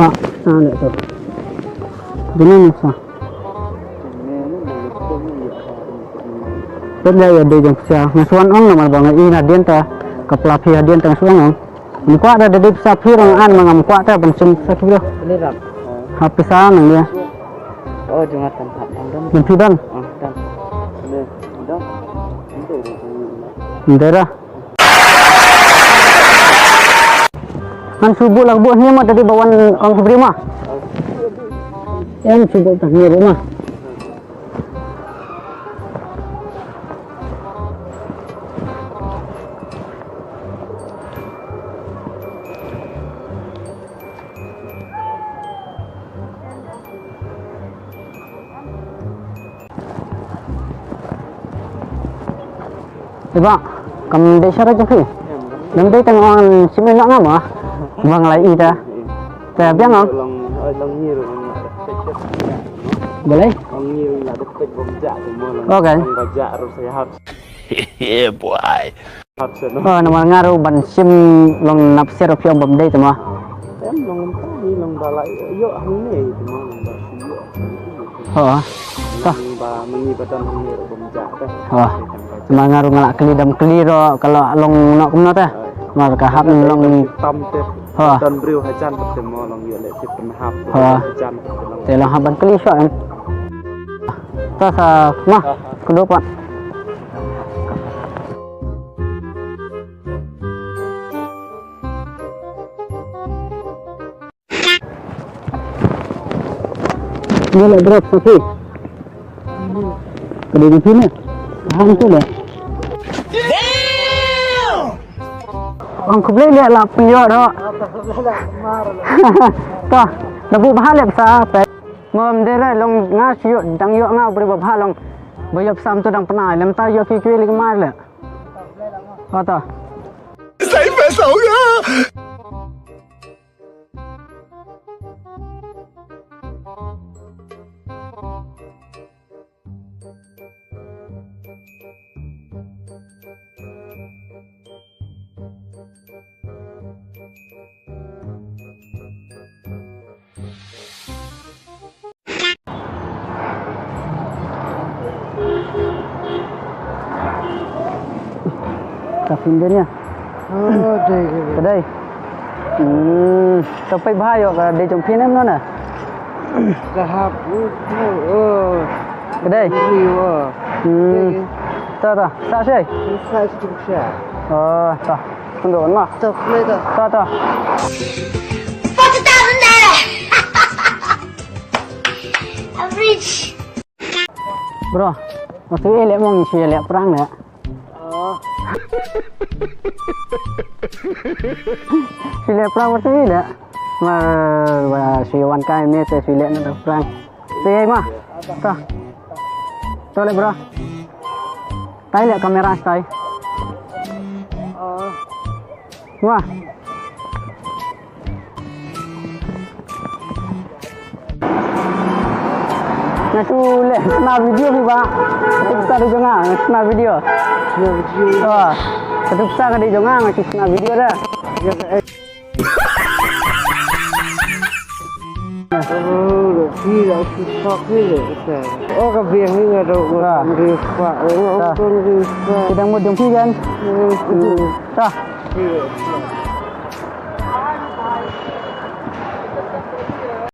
Pak, ada tuh. Ini sah. Benda ya dia jam siang. Ngasuan ong nama bang ini hadian ta. Kepelapi hadian tengah suang ong. Muka ada di sapi orang mengam kuat ta bensin sakit loh. Lirap. Hapisan dia. Oh jumatan dan. Bentudan. Dan. Dan. Daerah. Kan subuh lah buahnya mah tadi bawaan orang ke rumah. Yang subuh tak di rumah. Pak, kamu desa aja sih. Nanti tengok sini nak ngapa? Bang lagi dah. Saya biang không? Long nhiều Boleh? long nhiều là đất tích bom dạ thì mua long. Okay. Bom dạ rồi saya harus. Yeah, boy. Harus no. Oh, nama ngaruh ban sim long napsir pion bom day tu mah. Em long tadi long balai yo hang ni tu mah long balai. Oh. Tah. Ba mengi badan long nhiều bom dạ teh. Oh. Nama ngaruh ngalak kelidam keliro kalau long nak kumna teh. Mar kahap long tâm teh. Ha. Dan beriu hajan bertemu long yo lek sip penhap. Hajan long. Teh long haban keli syok kan. Tah sa mah kedua Pak. Ini lah drop sapi. Kedai di sini. Hang tu lah. Orang kubli lihat lah penjauh dah. Toh, lebu bahal lep sa. Ngom dera long ngas yuk dang yuk ngau beri bahal long. Bayap sam tu dang pernah. Lem ta yuk kiki lagi mar le. Oh toh. Saya pasal ya. Kapindernya. Oh, deh. Kedai. Sampai bahaya ke di jompinan mana? Kahap. Oh. Kedai. Riwa. Tah tah. Sah sih. Saya cukup sya. Oh, tah. Tunggu mah. Tak boleh dah. Tah tah. I'm rich. Bro, waktu ini lek mau ngisi lek perang lek. Sile perang waktu ini lek. Mar si wan kai me te sile nak perang. Sei mah. Tah. Toleh bro. Tai lek kamera tai. Wah. Nasulah kena video ni Pak. Kita ada jangan kena video. Oh, kita ada jangan ngasih kena video dah. Oh, tidak susah ni. Oh, kebiang ni ada orang rispa. Orang rispa. Sedang mau jumpa kan? Tah.